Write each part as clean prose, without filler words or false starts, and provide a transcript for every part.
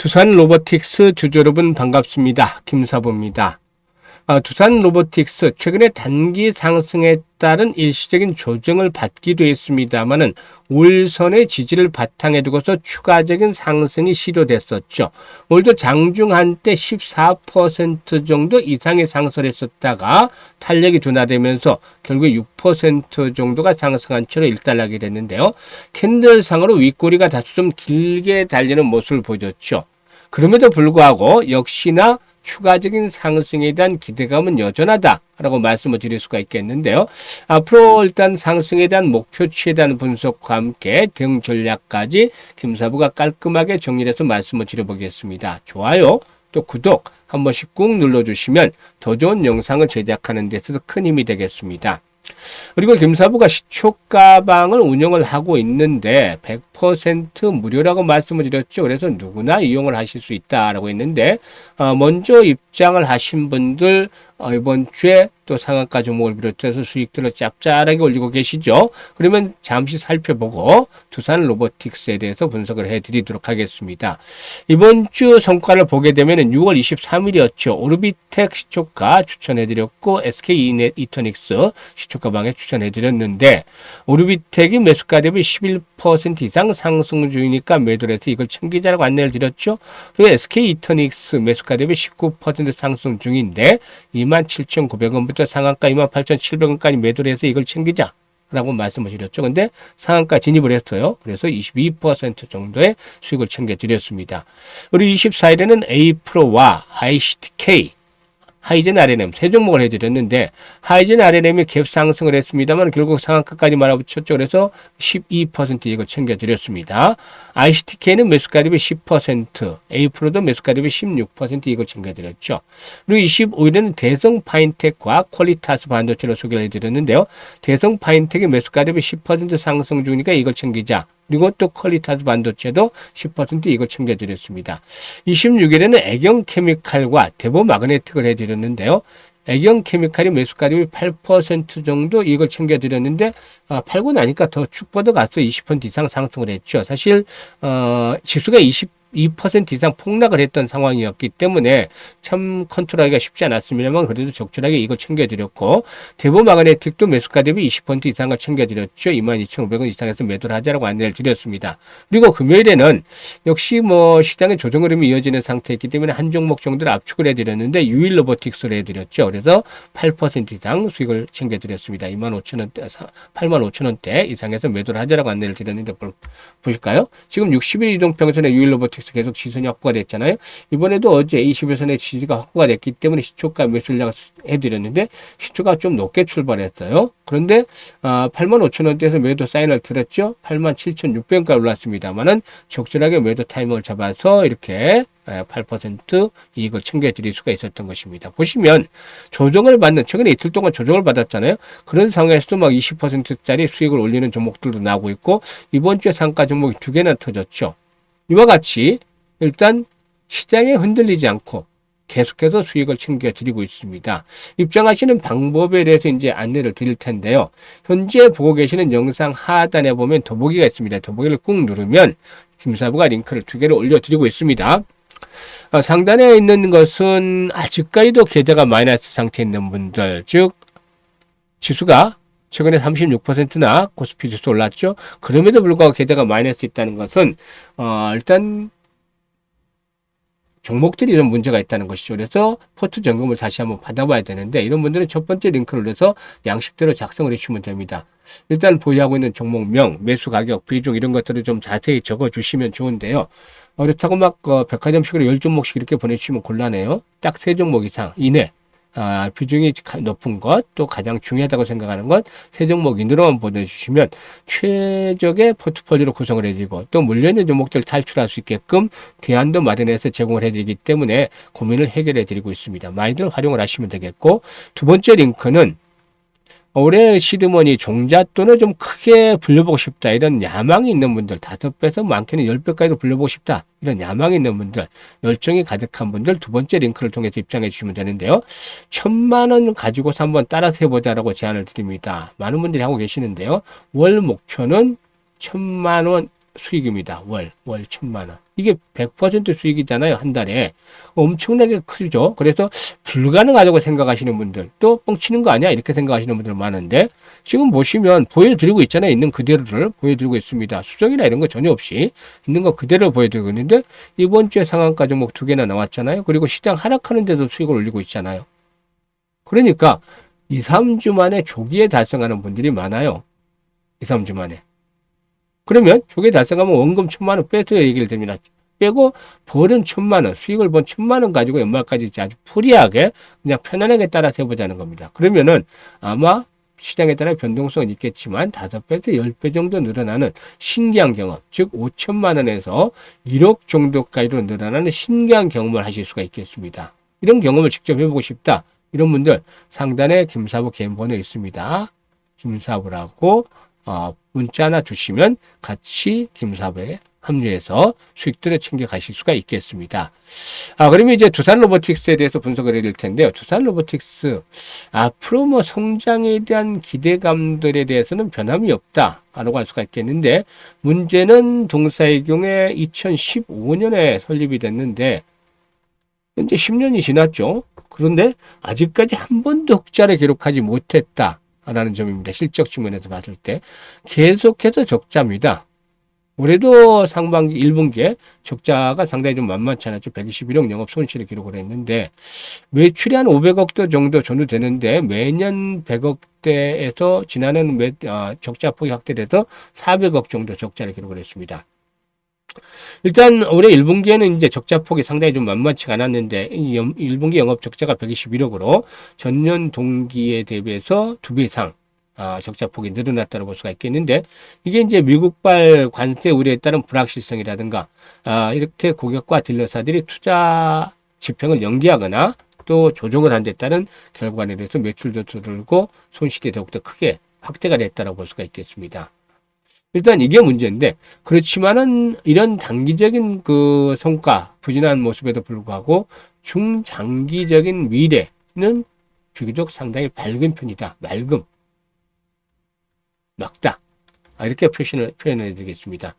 두산 로보틱스 주주 여러분 반갑습니다. 김사부입니다. 두산 로보틱스 최근에 단기 상승에 따른 일시적인 조정을 받기도 했습니다만은 올선의 지지를 바탕에 두고서 추가적인 상승이 시도됐었죠. 오늘도 장중 한때 14% 정도 이상의 상승을 했었다가 탄력이 둔화되면서 결국 6% 정도가 상승한 채로 일단락이 됐는데요. 캔들상으로 윗꼬리가 다소 좀 길게 달리는 모습을 보여줬죠. 그럼에도 불구하고 역시나 추가적인 상승에 대한 기대감은 여전하다라고 말씀을 드릴 수가 있겠는데요. 앞으로 일단 상승에 대한 목표치에 대한 분석과 함께 대응 전략까지 김사부가 깔끔하게 정리해서 말씀을 드려보겠습니다. 좋아요, 또 구독 한 번씩 꾹 눌러주시면 더 좋은 영상을 제작하는 데 있어서 큰 힘이 되겠습니다. 그리고 김사부가 시초가방을 운영을 하고 있는데 100% 무료라고 말씀을 드렸죠. 그래서 누구나 이용을 하실 수 있다라고 했는데 먼저 입장을 하신 분들 이번 주에 또 상한가 종목을 비롯해서 수익들을 짭짤하게 올리고 계시죠. 그러면 잠시 살펴보고 두산 로보틱스에 대해서 분석을 해드리도록 하겠습니다. 이번 주 성과를 보게 되면 6월 23일이었죠. 오르비텍 시초가 추천해드렸고 SK 이터닉스 시초가방에 추천해드렸는데 오르비텍이 매수가 대비 11% 이상 상승 중이니까 매도를 해서 이걸 챙기자라고 안내를 드렸죠. 그리고 SK 이터닉스 매수가 대비 19% 상승 중인데 27,900원부터 상한가 28,700원까지 매도를 해서 이걸 챙기자 라고 말씀을 드렸죠. 근데 상한가 진입을 했어요. 그래서 22% 정도의 수익을 챙겨드렸습니다. 우리 24일에는 A프로와 ICTK 하이젠 RNM 세 종목을 해드렸는데 하이젠 RNM이 갭 상승을 했습니다만 결국 상한가까지 말아붙였죠. 그래서 12% 이익을 챙겨드렸습니다. ICTK는 매수가 대비 10%, A프로도 매수가 대비 16% 이익을 챙겨드렸죠. 그리고 25일에는 대성 파인텍과 퀄리타스 반도체로 소개를 해드렸는데요. 대성 파인텍이 매수가 대비 10% 상승 중이니까 이걸 챙기자. 그리고 또 퀄리타스 반도체도 10% 이걸 챙겨드렸습니다. 26일에는 애경케미칼과 대보마그네틱을 해드렸는데요. 애경케미칼이 매수가 대비 8% 정도 이걸 챙겨드렸는데 팔고 나니까 더 축 뻗어가서 20% 이상 상승을 했죠. 사실 지수가 2% 이상 폭락을 했던 상황이었기 때문에 참 컨트롤하기가 쉽지 않았습니다만 그래도 적절하게 이걸 챙겨드렸고 대보마그네틱도 매수가 대비 20% 이상을 챙겨드렸죠. 22,500원 이상에서 매도를 하자라고 안내를 드렸습니다. 그리고 금요일에는 역시 시장의 조정 흐름이 이어지는 상태였기 때문에 한 종목 정도를 압축을 해드렸는데 유일 로보틱스를 해드렸죠. 그래서 8% 이상 수익을 챙겨드렸습니다. 25,000원대, 85,000원대 이상에서 매도를 하자라고 안내를 드렸는데 보실까요? 지금 60일 이동평선의 유일 로보틱스 계속 지선이 확보가 됐잖아요. 이번에도 어제 21선의 지지가 확보가 됐기 때문에 시초가 매수를 해드렸는데 시초가 좀 높게 출발했어요. 그런데 85,000원대에서 매도 사인을 드렸죠. 87,600원까지 올랐습니다만은 적절하게 매도 타이밍을 잡아서 이렇게 8% 이익을 챙겨드릴 수가 있었던 것입니다. 보시면 조정을 받는 최근에 이틀 동안 조정을 받았잖아요. 그런 상황에서도 막 20%짜리 수익을 올리는 종목들도 나오고 있고 이번 주에 상가 종목이 2개나 터졌죠. 이와 같이 일단 시장에 흔들리지 않고 계속해서 수익을 챙겨드리고 있습니다. 입장하시는 방법에 대해서 이제 안내를 드릴 텐데요. 현재 보고 계시는 영상 하단에 보면 더보기가 있습니다. 더보기를 꾹 누르면 김사부가 링크를 2개를 올려드리고 있습니다. 상단에 있는 것은 아직까지도 계좌가 마이너스 상태에 있는 분들, 즉 지수가 최근에 36%나 코스피 지수 올랐죠. 그럼에도 불구하고 계좌가 마이너스 있다는 것은 일단 종목들이 이런 문제가 있다는 것이죠. 그래서 포트 점검을 다시 한번 받아봐야 되는데 이런 분들은 첫 번째 링크를 해서 양식대로 작성을 해주시면 됩니다. 일단 보유하고 있는 종목명, 매수 가격, 비중 이런 것들을 좀 자세히 적어주시면 좋은데요. 그렇다고 막 백화점식으로 10종목씩 이렇게 보내주시면 곤란해요. 딱 3종목 이상 이내. 비중이 높은 것, 또 가장 중요하다고 생각하는 것, 3종목 이내로만 보내주시면 최적의 포트폴리오로 구성을 해드리고 또 물려있는 종목들 탈출할 수 있게끔 대안도 마련해서 제공을 해드리기 때문에 고민을 해결해드리고 있습니다. 많이들 활용을 하시면 되겠고 두 번째 링크는 올해 시드머니 종잣돈을 좀 크게 불려보고 싶다. 이런 야망이 있는 분들, 5배에서 많게는 10배까지도 불려보고 싶다. 이런 야망이 있는 분들, 열정이 가득한 분들 두 번째 링크를 통해서 입장해 주시면 되는데요. 1,000만 원 가지고서 한번 따라서 해보자라고 제안을 드립니다. 많은 분들이 하고 계시는데요. 월 목표는 1,000만 원 수익입니다. 월 1,000만 원. 이게 100% 수익이잖아요. 한 달에. 엄청나게 크죠. 그래서 불가능하다고 생각하시는 분들, 또 뻥치는 거 아니야? 이렇게 생각하시는 분들 많은데, 지금 보시면 보여드리고 있잖아요. 있는 그대로를 보여드리고 있습니다. 수정이나 이런 거 전혀 없이 있는 거 그대로 보여드리고 있는데, 이번 주에 상한가 종목 2개나 나왔잖아요. 그리고 시장 하락하는데도 수익을 올리고 있잖아요. 그러니까 2, 3주 만에 조기에 달성하는 분들이 많아요. 2, 3주 만에. 그러면 조기에 달성하면 원금 1,000만 원 빼서 얘기를 됩니다. 빼고 벌은 1,000만 원, 수익을 번 1,000만 원 가지고 연말까지 아주 프리하게 그냥 편안하게 따라서 해보자는 겁니다. 그러면은 아마 시장에 따라 변동성은 있겠지만 5배에서 10배 정도 늘어나는 신기한 경험, 즉 5천만 원에서 1억 정도까지로 늘어나는 신기한 경험을 하실 수가 있겠습니다. 이런 경험을 직접 해보고 싶다. 이런 분들 상단에 김사부 개인 번호 있습니다. 김사부라고 문자 하나 주시면 같이 김사부에 합류해서 수익들을 챙겨 가실 수가 있겠습니다. 그러면 이제 두산 로보틱스에 대해서 분석을 해드릴 텐데요. 두산 로보틱스 앞으로 뭐 성장에 대한 기대감들에 대해서는 변함이 없다라고 할 수가 있겠는데, 문제는 동사의 경우에 2015년에 설립이 됐는데 현재 10년이 지났죠. 그런데 아직까지 한 번도 흑자를 기록하지 못했다라는 점입니다. 실적 측면에서 봤을 때 계속해서 적자입니다. 올해도 상반기 1분기에 적자가 상당히 좀 만만치 않았죠. 121억 영업 손실을 기록을 했는데, 매출이 한 500억 정도 전후되는데 매년 100억대에서 지난해는 적자폭이 확대돼서 400억 정도 적자를 기록을 했습니다. 일단 올해 1분기에는 이제 적자폭이 상당히 좀 만만치가 않았는데, 1분기 영업 적자가 121억으로 전년 동기에 대비해서 2배 이상 적자폭이 늘어났다고 볼 수가 있겠는데, 이게 이제 미국발 관세 우려에 따른 불확실성이라든가 이렇게 고객과 딜러사들이 투자 집행을 연기하거나 또 조정을 한 데 따른 결과에 대해서 매출도 줄고 손실이 더욱더 크게 확대가 됐다고 볼 수가 있겠습니다. 일단 이게 문제인데, 그렇지만은 이런 단기적인 그 성과, 부진한 모습에도 불구하고 중장기적인 미래는 비교적 상당히 밝은 편이다. 맑다. 이렇게 표현해 드리겠습니다.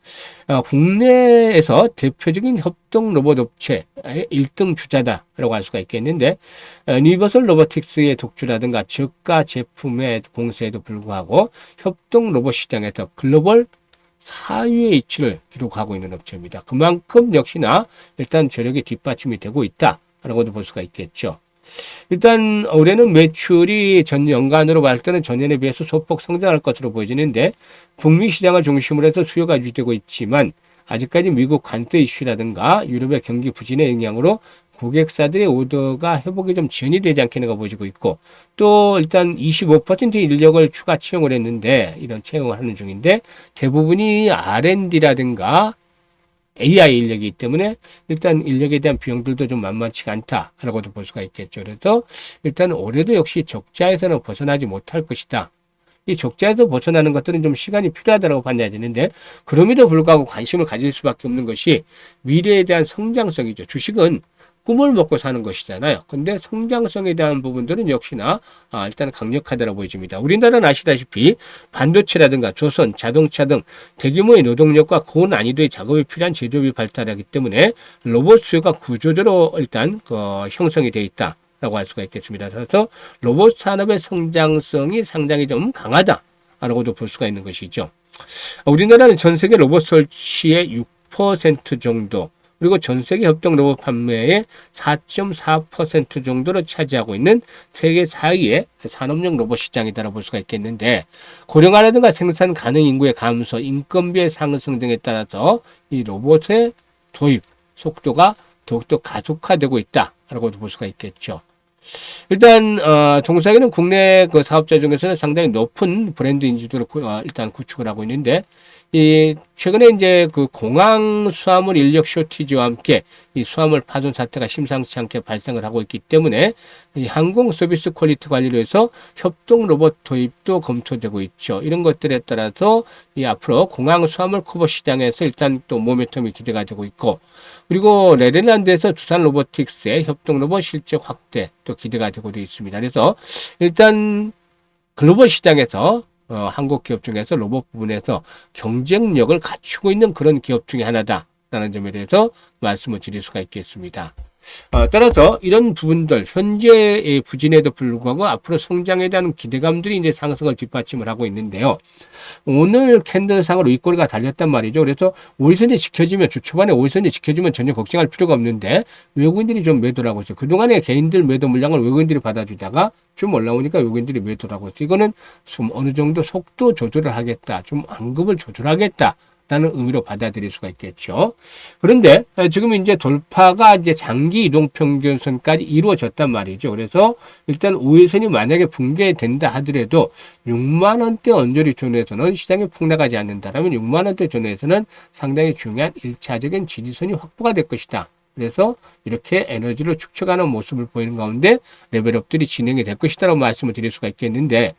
국내에서 대표적인 협동 로봇 업체의 1등 주자다라고 할 수가 있겠는데, 유니버설 로보틱스의 독주라든가 저가 제품의 공세에도 불구하고 협동 로봇 시장에서 글로벌 4위의 위치를 기록하고 있는 업체입니다. 그만큼 역시나 일단 저력이 뒷받침이 되고 있다라고도 볼 수가 있겠죠. 일단 올해는 매출이 전 연간으로 봤을 때는 전년에 비해서 소폭 성장할 것으로 보여지는데, 북미 시장을 중심으로 해서 수요가 유지되고 있지만 아직까지 미국 관세 이슈라든가 유럽의 경기 부진의 영향으로 고객사들의 오더가 회복이 좀 지연이 되지 않겠는가 보여지고 있고, 또 일단 25% 인력을 추가 채용을 했는데, 이런 채용을 하는 중인데 대부분이 R&D라든가 AI 인력이기 때문에 일단 인력에 대한 비용들도 좀 만만치가 않다라고도 볼 수가 있겠죠. 그래서 일단 올해도 역시 적자에서는 벗어나지 못할 것이다. 이 적자에서 벗어나는 것들은 좀 시간이 필요하다고 판단해야 되는데, 그럼에도 불구하고 관심을 가질 수밖에 없는 것이 미래에 대한 성장성이죠. 주식은 꿈을 먹고 사는 것이잖아요. 근데 성장성에 대한 부분들은 역시나 일단 강력하다고 보여집니다. 우리나라는 아시다시피 반도체라든가 조선, 자동차 등 대규모의 노동력과 고난이도의 작업이 필요한 제조업이 발달하기 때문에 로봇 수요가 구조적으로 일단 형성이 되어 있다 라고 할 수가 있겠습니다. 그래서 로봇 산업의 성장성이 상당히 좀 강하다라고도 볼 수가 있는 것이죠. 우리나라는 전 세계 로봇 설치의 6% 정도, 그리고 전 세계 협동 로봇 판매의 4.4% 정도를 차지하고 있는 세계 4위의 산업용 로봇 시장이다라고 볼 수가 있겠는데, 고령화라든가 생산 가능 인구의 감소, 인건비의 상승 등에 따라서 이 로봇의 도입 속도가 더욱더 가속화되고 있다라고도 볼 수가 있겠죠. 일단 동사에는 국내 그 사업자 중에서는 상당히 높은 브랜드 인지도를 일단 구축을 하고 있는데, 이 최근에 이제 그 공항 수화물 인력 쇼티지와 함께 이 수화물 파손 사태가 심상치 않게 발생을 하고 있기 때문에 이 항공 서비스 퀄리티 관리를 위해서 협동 로봇 도입도 검토되고 있죠. 이런 것들에 따라서 이 앞으로 공항 수화물 커버 시장에서 일단 또 모멘텀이 기대가 되고 있고, 그리고 네덜란드에서 두산 로보틱스의 협동 로봇 실적 확대 또 기대가 되고 있습니다. 그래서 일단 글로벌 시장에서 한국 기업 중에서 로봇 부분에서 경쟁력을 갖추고 있는 그런 기업 중에 하나다라는 점에 대해서 말씀을 드릴 수가 있겠습니다. 따라서 이런 부분들, 현재의 부진에도 불구하고 앞으로 성장에 대한 기대감들이 이제 상승을 뒷받침을 하고 있는데요. 오늘 캔들상으로 윗꼬리가 달렸단 말이죠. 그래서 5일선이 지켜지면, 주 초반에 5일선이 지켜지면 전혀 걱정할 필요가 없는데, 외국인들이 좀 매도를 하고 있어요. 그동안에 개인들 매도 물량을 외국인들이 받아주다가 좀 올라오니까 외국인들이 매도를 하고 있어요. 이거는 좀 어느 정도 속도 조절을 하겠다, 좀 안급을 조절하겠다 라는 의미로 받아들일 수가 있겠죠. 그런데 지금 이제 돌파가 이제 장기 이동평균선까지 이루어졌단 말이죠. 그래서 일단 5일선이 만약에 붕괴된다 하더라도 6만 원대 언저리 존에서는 시장이 폭락하지 않는다라면 6만 원대 존에서는 상당히 중요한 1차적인 지지선이 확보가 될 것이다. 그래서 이렇게 에너지를 축적하는 모습을 보이는 가운데 레벨업들이 진행이 될 것이다라고 말씀을 드릴 수가 있겠는데,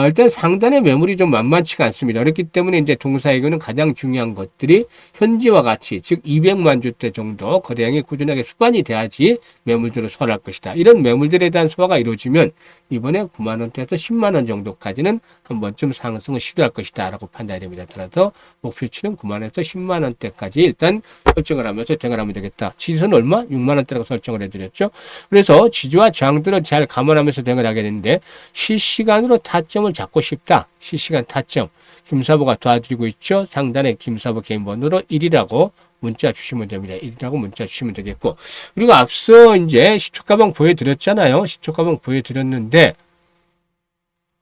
일단 상단의 매물이 좀 만만치가 않습니다. 그렇기 때문에 이제 동사에게는 가장 중요한 것들이 현지와 같이, 즉 200만 주대 정도 거래량이 꾸준하게 수반이 돼야지 매물들을 소화할 것이다. 이런 매물들에 대한 소화가 이루어지면 이번에 9만 원대에서 10만 원 정도까지는 한 번쯤 상승을 시도할 것이다 라고 판단이 됩니다. 따라서 목표치는 9만 원에서 10만 원대까지 일단 설정을 하면서 대응하면 되겠다. 지지선 얼마? 6만 원대라고 설정을 해드렸죠. 그래서 지지와 저항들을 잘 감안하면서 대응을 하게 되는데, 실시간으로 타점을 잡고 싶다. 실시간 타점. 김사부가 도와드리고 있죠. 상단에 김사부 개인 번호로 1이라고 문자 주시면 됩니다. 1이라고 문자 주시면 되겠고. 그리고 앞서 이제 시초가방 보여드렸잖아요. 시초가방 보여드렸는데,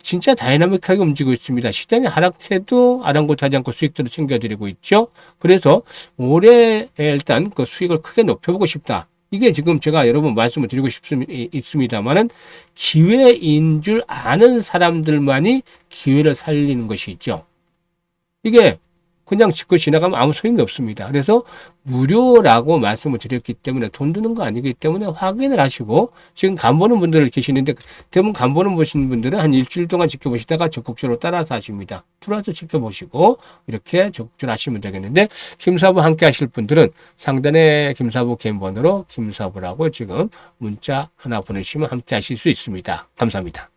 진짜 다이나믹하게 움직이고 있습니다. 시장이 하락해도 아랑곳하지 않고 수익들을 챙겨드리고 있죠. 그래서 올해 일단 그 수익을 크게 높여보고 싶다. 이게 지금 제가 여러분 말씀을 드리고 있습니다만은 기회인 줄 아는 사람들만이 기회를 살리는 것이 있죠. 이게 그냥 짚고 지나가면 아무 소용이 없습니다. 그래서 무료라고 말씀을 드렸기 때문에 돈 드는 거 아니기 때문에 확인을 하시고, 지금 간 보는 분들 계시는데 대부분 간 보는 보시는 분들은 한 일주일 동안 지켜보시다가 적극적으로 따라서 하십니다. 들어와서 지켜보시고 이렇게 적극적으로 하시면 되겠는데, 김사부 함께 하실 분들은 상단에 김사부 개인 번호로 김사부라고 지금 문자 하나 보내시면 함께 하실 수 있습니다. 감사합니다.